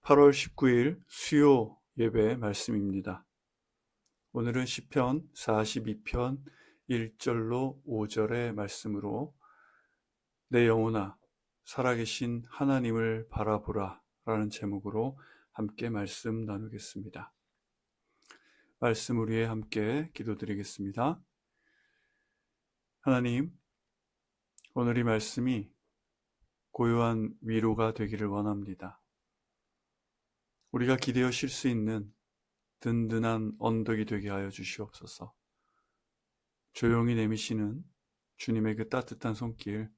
8월 19일 수요 예배 말씀입니다. 오늘은 시편 42편 1절로 5절의 말씀으로 내 영혼아 살아계신 하나님을 바라보라 라는 제목으로 함께 말씀 나누겠습니다. 말씀을 위해 함께 기도드리겠습니다. 하나님, 오늘 이 말씀이 고요한 위로가 되기를 원합니다. 우리가 기대어 쉴 수 있는 든든한 언덕이 되게 하여 주시옵소서. 조용히 내미시는 주님의 그 따뜻한 손길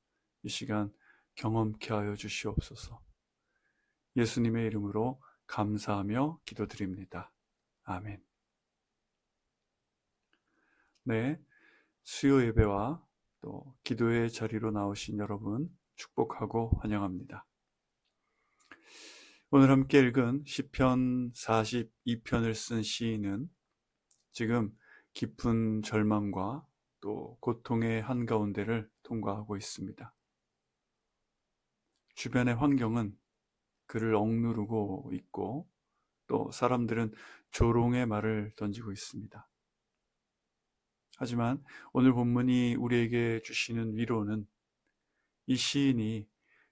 이 시간 경험케 하여 주시옵소서. 예수님의 이름으로 감사하며 기도드립니다. 아멘. 네, 수요 예배와 또 기도의 자리로 나오신 여러분 축복하고 환영합니다. 오늘 함께 읽은 시편 42편을 쓴 시인은 지금 깊은 절망과 또 고통의 한가운데를 통과하고 있습니다. 주변의 환경은 그를 억누르고 있고 또 사람들은 조롱의 말을 던지고 있습니다. 하지만 오늘 본문이 우리에게 주시는 위로는 이 시인이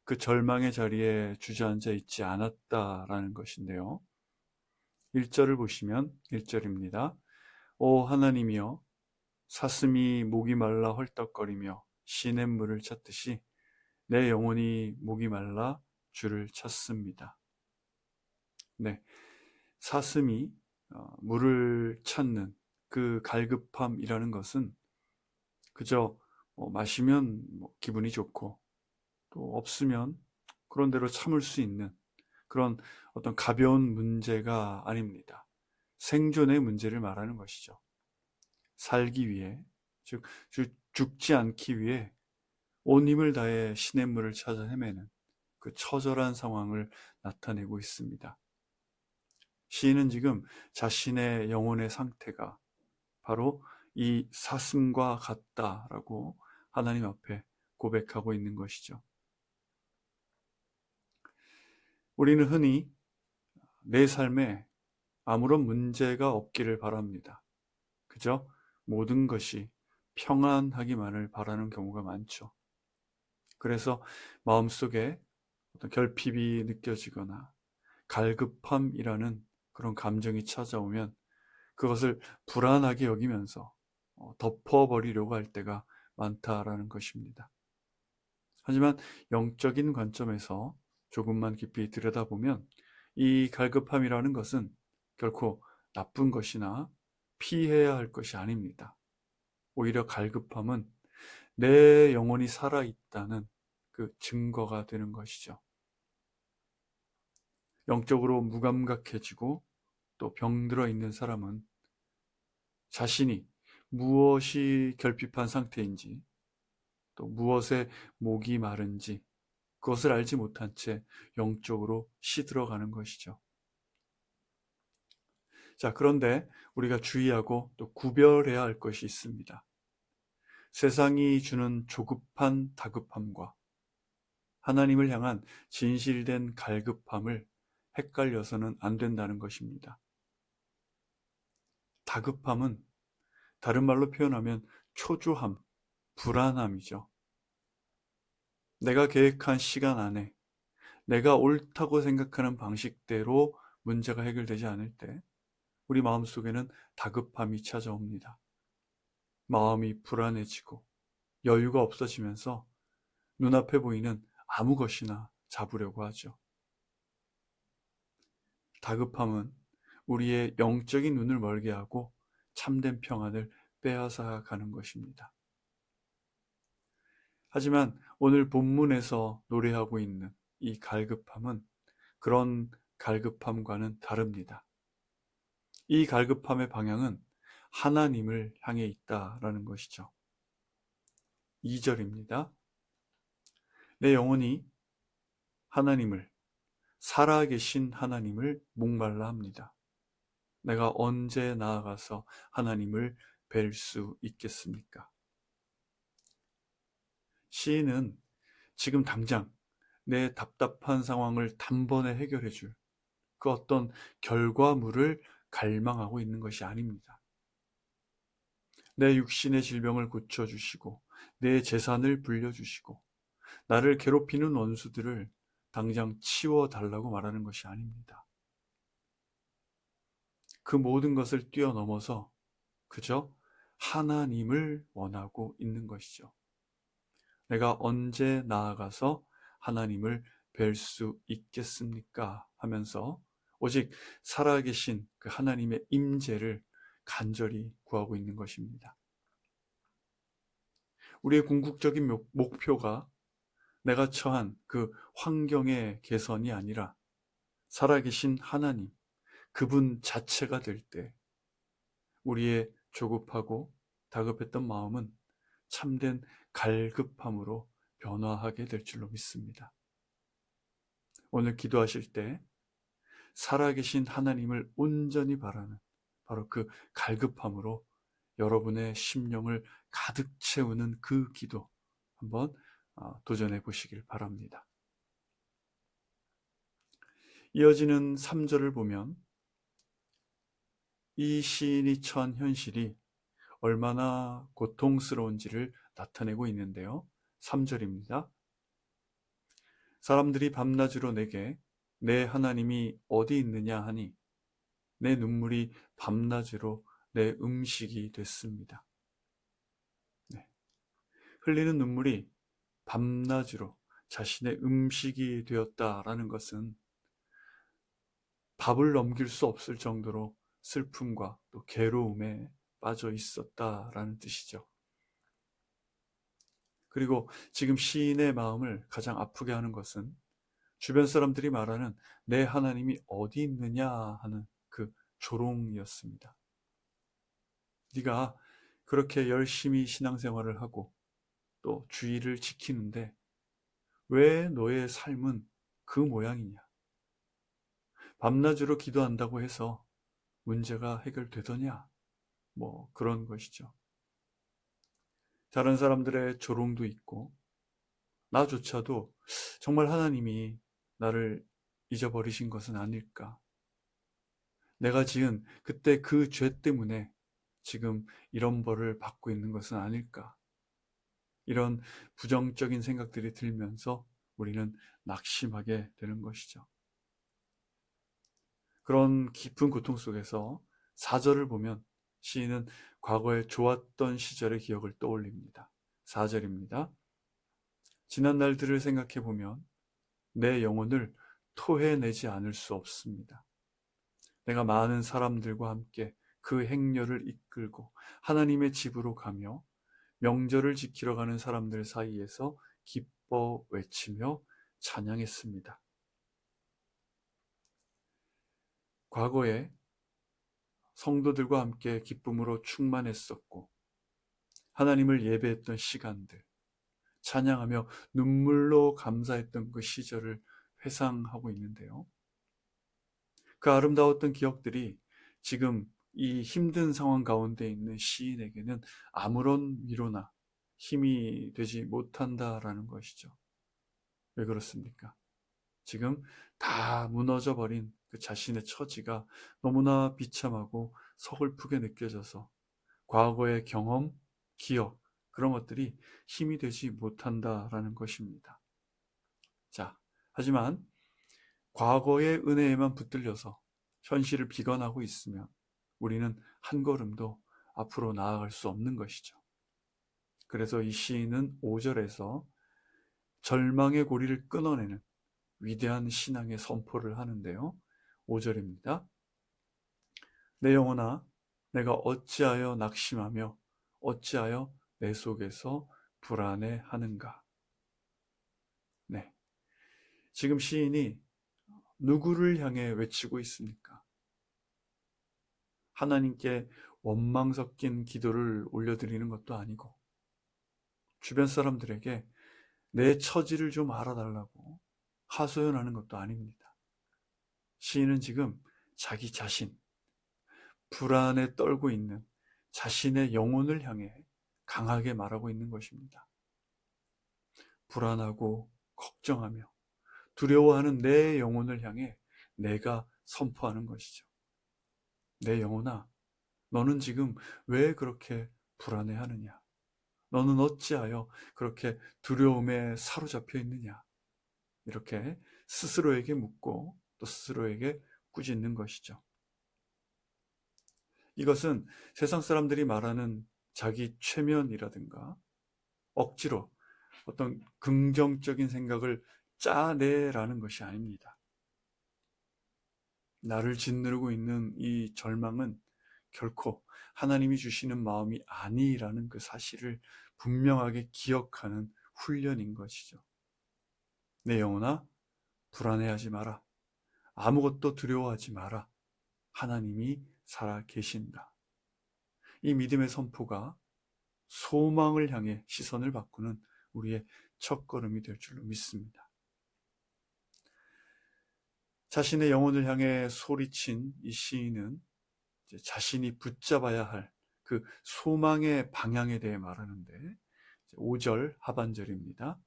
그 절망의 자리에 주저앉아 있지 않았다라는 것인데요. 1절을 보시면 1절입니다. 오 하나님이여 사슴이 목이 말라 헐떡거리며 시냇물을 찾듯이 내 영혼이 목이 말라 주를 찾습니다. 네, 사슴이 물을 찾는 그 갈급함이라는 것은 그저 마시면 기분이 좋고 또 없으면 그런 대로 참을 수 있는 그런 어떤 가벼운 문제가 아닙니다. 생존의 문제를 말하는 것이죠. 살기 위해, 즉 죽지 않기 위해 온 힘을 다해 시냇물을 찾아 헤매는 그 처절한 상황을 나타내고 있습니다. 시인은 지금 자신의 영혼의 상태가 바로 이 사슴과 같다라고 하나님 앞에 고백하고 있는 것이죠. 우리는 흔히 내 삶에 아무런 문제가 없기를 바랍니다. 그저 모든 것이 평안하기만을 바라는 경우가 많죠. 그래서 마음속에 어떤 결핍이 느껴지거나 갈급함이라는 그런 감정이 찾아오면 그것을 불안하게 여기면서 덮어버리려고 할 때가 많다라는 것입니다. 하지만 영적인 관점에서 조금만 깊이 들여다보면 이 갈급함이라는 것은 결코 나쁜 것이나 피해야 할 것이 아닙니다. 오히려 갈급함은 내 영혼이 살아있다는 그 증거가 되는 것이죠. 영적으로 무감각해지고 또 병들어 있는 사람은 자신이 무엇이 결핍한 상태인지 또 무엇에 목이 마른지 그것을 알지 못한 채 영적으로 시들어가는 것이죠. 자, 그런데 우리가 주의하고 또 구별해야 할 것이 있습니다. 세상이 주는 조급한 다급함과 하나님을 향한 진실된 갈급함을 헷갈려서는 안 된다는 것입니다. 다급함은 다른 말로 표현하면 초조함, 불안함이죠. 내가 계획한 시간 안에 내가 옳다고 생각하는 방식대로 문제가 해결되지 않을 때 우리 마음속에는 다급함이 찾아옵니다. 마음이 불안해지고 여유가 없어지면서 눈앞에 보이는 아무 것이나 잡으려고 하죠. 다급함은 우리의 영적인 눈을 멀게 하고 참된 평안을 빼앗아 가는 것입니다. 하지만 오늘 본문에서 노래하고 있는 이 갈급함은 그런 갈급함과는 다릅니다. 이 갈급함의 방향은 하나님을 향해 있다라는 것이죠. 2절입니다. 내 영혼이 하나님을, 살아계신 하나님을 목말라 합니다. 내가 언제 나아가서 하나님을 뵐 수 있겠습니까? 시인은 지금 당장 내 답답한 상황을 단번에 해결해 줄 그 어떤 결과물을 갈망하고 있는 것이 아닙니다. 내 육신의 질병을 고쳐주시고 내 재산을 불려주시고 나를 괴롭히는 원수들을 당장 치워달라고 말하는 것이 아닙니다. 그 모든 것을 뛰어넘어서 그저 하나님을 원하고 있는 것이죠. 내가 언제 나아가서 하나님을 뵐 수 있겠습니까? 하면서 오직 살아계신 그 하나님의 임재를 간절히 구하고 있는 것입니다. 우리의 궁극적인 목표가 내가 처한 그 환경의 개선이 아니라 살아계신 하나님, 그분 자체가 될 때 우리의 조급하고 다급했던 마음은 참된 갈급함으로 변화하게 될 줄로 믿습니다. 오늘 기도하실 때 살아계신 하나님을 온전히 바라는 바로 그 갈급함으로 여러분의 심령을 가득 채우는 그 기도 한번 도전해 보시길 바랍니다. 이어지는 3절을 보면 이 시인이 처한 현실이 얼마나 고통스러운지를 나타내고 있는데요. 3절입니다. 사람들이 밤낮으로 내게 내 하나님이 어디 있느냐 하니 내 눈물이 밤낮으로 내 음식이 됐습니다. 네. 흘리는 눈물이 밤낮으로 자신의 음식이 되었다라는 것은 밥을 넘길 수 없을 정도로 슬픔과 또 괴로움에 빠져 있었다라는 뜻이죠. 그리고 지금 시인의 마음을 가장 아프게 하는 것은 주변 사람들이 말하는 내 하나님이 어디 있느냐 하는 그 조롱이었습니다. 네가 그렇게 열심히 신앙생활을 하고 또 주의를 지키는데 왜 너의 삶은 그 모양이냐? 밤낮으로 기도한다고 해서 문제가 해결되더냐? 뭐 그런 것이죠. 다른 사람들의 조롱도 있고 나조차도 정말 하나님이 나를 잊어버리신 것은 아닐까? 내가 지은 그때 그 죄 때문에 지금 이런 벌을 받고 있는 것은 아닐까? 이런 부정적인 생각들이 들면서 우리는 낙심하게 되는 것이죠. 그런 깊은 고통 속에서 4절을 보면 시인은 과거에 좋았던 시절의 기억을 떠올립니다. 4절입니다. 지난 날들을 생각해 보면 내 영혼을 토해내지 않을 수 없습니다. 내가 많은 사람들과 함께 그 행렬을 이끌고 하나님의 집으로 가며 명절을 지키러 가는 사람들 사이에서 기뻐 외치며 찬양했습니다. 과거에 성도들과 함께 기쁨으로 충만했었고 하나님을 예배했던 시간들, 찬양하며 눈물로 감사했던 그 시절을 회상하고 있는데요. 그 아름다웠던 기억들이 지금 이 힘든 상황 가운데 있는 시인에게는 아무런 위로나 힘이 되지 못한다라는 것이죠. 왜 그렇습니까? 지금 다 무너져 버린 그 자신의 처지가 너무나 비참하고 서글프게 느껴져서 과거의 경험, 기억, 그런 것들이 힘이 되지 못한다라는 것입니다. 자, 하지만 과거의 은혜에만 붙들려서 현실을 비관하고 있으면 우리는 한 걸음도 앞으로 나아갈 수 없는 것이죠. 그래서 이 시인은 5절에서 절망의 고리를 끊어내는 위대한 신앙의 선포를 하는데요. 5절입니다. 내 영혼아, 내가 어찌하여 낙심하며 어찌하여 내 속에서 불안해하는가. 네, 지금 시인이 누구를 향해 외치고 있습니까? 하나님께 원망 섞인 기도를 올려드리는 것도 아니고 주변 사람들에게 내 처지를 좀 알아달라고 하소연하는 것도 아닙니다. 시인은 지금 자기 자신, 불안에 떨고 있는 자신의 영혼을 향해 강하게 말하고 있는 것입니다. 불안하고 걱정하며 두려워하는 내 영혼을 향해 내가 선포하는 것이죠. 내 영혼아, 너는 지금 왜 그렇게 불안해하느냐? 너는 어찌하여 그렇게 두려움에 사로잡혀 있느냐? 이렇게 스스로에게 묻고 또 스스로에게 꾸짖는 것이죠. 이것은 세상 사람들이 말하는 자기 최면이라든가 억지로 어떤 긍정적인 생각을 짜내라는 것이 아닙니다. 나를 짓누르고 있는 이 절망은 결코 하나님이 주시는 마음이 아니라는 그 사실을 분명하게 기억하는 훈련인 것이죠. 내 영혼아, 불안해하지 마라. 아무것도 두려워하지 마라. 하나님이 살아 계신다. 이 믿음의 선포가 소망을 향해 시선을 바꾸는 우리의 첫걸음이 될 줄로 믿습니다. 자신의 영혼을 향해 소리친 이 시인은 자신이 붙잡아야 할 그 소망의 방향에 대해 말하는데 5절 하반절입니다.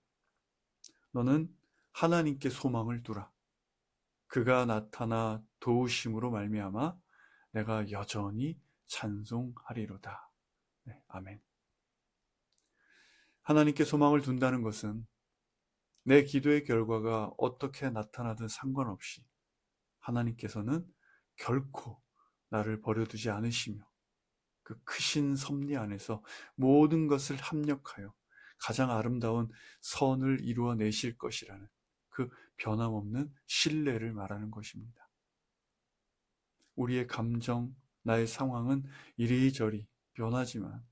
너는 하나님께 소망을 두라. 그가 나타나 도우심으로 말미암아 내가 여전히 찬송하리로다. 네, 아멘. 하나님께 소망을 둔다는 것은 내 기도의 결과가 어떻게 나타나든 상관없이 하나님께서는 결코 나를 버려두지 않으시며 그 크신 섭리 안에서 모든 것을 합력하여 가장 아름다운 선을 이루어내실 것이라는 그 변함없는 신뢰를 말하는 것입니다. 우리의 감정, 나의 상황은 이리저리 변하지만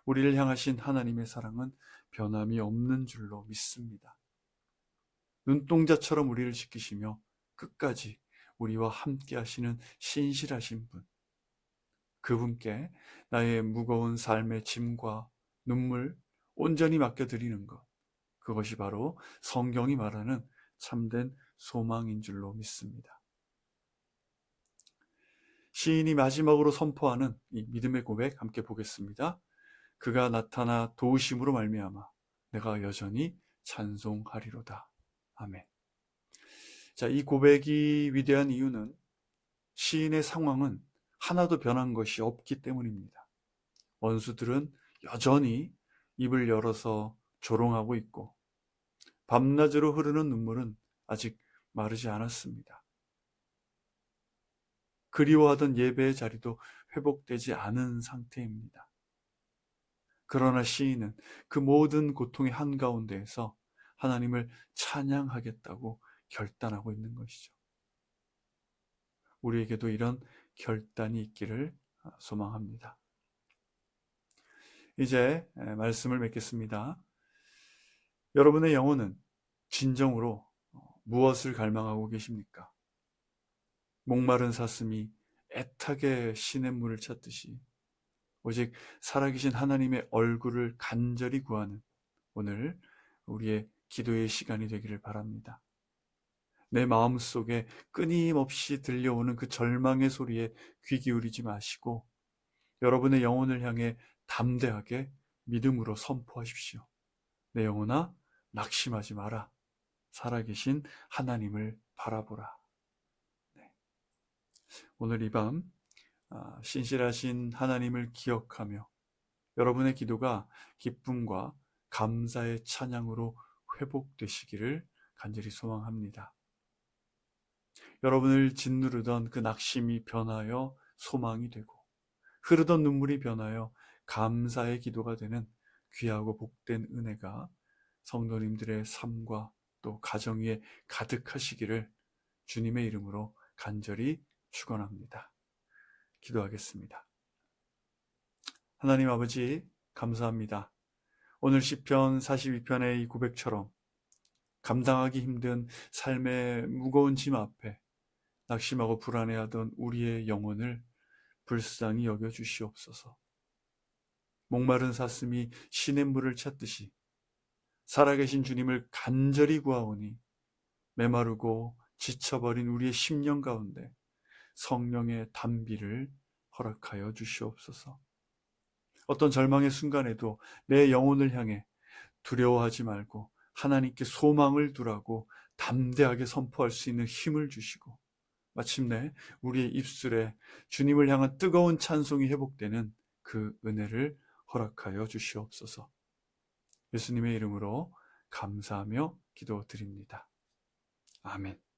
우리를 향하신 하나님의 사랑은 변함이 없는 줄로 믿습니다. 눈동자처럼 우리를 지키시며 끝까지 우리와 함께 하시는 신실하신 분, 그분께 나의 무거운 삶의 짐과 눈물 온전히 맡겨드리는 것, 그것이 바로 성경이 말하는 참된 소망인 줄로 믿습니다. 시인이 마지막으로 선포하는 이 믿음의 고백 함께 보겠습니다. 그가 나타나 도우심으로 말미암아 내가 여전히 찬송하리로다. 아멘. 자, 이 고백이 위대한 이유는 시인의 상황은 하나도 변한 것이 없기 때문입니다. 원수들은 여전히 입을 열어서 조롱하고 있고 밤낮으로 흐르는 눈물은 아직 마르지 않았습니다. 그리워하던 예배의 자리도 회복되지 않은 상태입니다. 그러나 시인은 그 모든 고통의 한가운데에서 하나님을 찬양하겠다고 결단하고 있는 것이죠. 우리에게도 이런 결단이 있기를 소망합니다. 이제 말씀을 맺겠습니다. 여러분의 영혼은 진정으로 무엇을 갈망하고 계십니까? 목마른 사슴이 애타게 시냇물을 찾듯이 오직 살아계신 하나님의 얼굴을 간절히 구하는 오늘 우리의 기도의 시간이 되기를 바랍니다. 내 마음속에 끊임없이 들려오는 그 절망의 소리에 귀 기울이지 마시고 여러분의 영혼을 향해 담대하게 믿음으로 선포하십시오. 내 영혼아, 낙심하지 마라. 살아계신 하나님을 바라보라. 네. 오늘 이 밤 신실하신 하나님을 기억하며 여러분의 기도가 기쁨과 감사의 찬양으로 회복되시기를 간절히 소망합니다. 여러분을 짓누르던 그 낙심이 변하여 소망이 되고 흐르던 눈물이 변하여 감사의 기도가 되는 귀하고 복된 은혜가 성도님들의 삶과 또 가정 위에 가득하시기를 주님의 이름으로 간절히 축원합니다. 기도하겠습니다. 하나님 아버지 감사합니다. 오늘 시편 42편의 이 고백처럼 감당하기 힘든 삶의 무거운 짐 앞에 낙심하고 불안해하던 우리의 영혼을 불쌍히 여겨 주시옵소서. 목마른 사슴이 시냇물을 찾듯이 살아계신 주님을 간절히 구하오니 메마르고 지쳐버린 우리의 심령 가운데 성령의 단비를 허락하여 주시옵소서. 어떤 절망의 순간에도 내 영혼을 향해 두려워하지 말고 하나님께 소망을 두라고 담대하게 선포할 수 있는 힘을 주시고 마침내 우리의 입술에 주님을 향한 뜨거운 찬송이 회복되는 그 은혜를 허락하여 주시옵소서. 예수님의 이름으로 감사하며 기도드립니다. 아멘.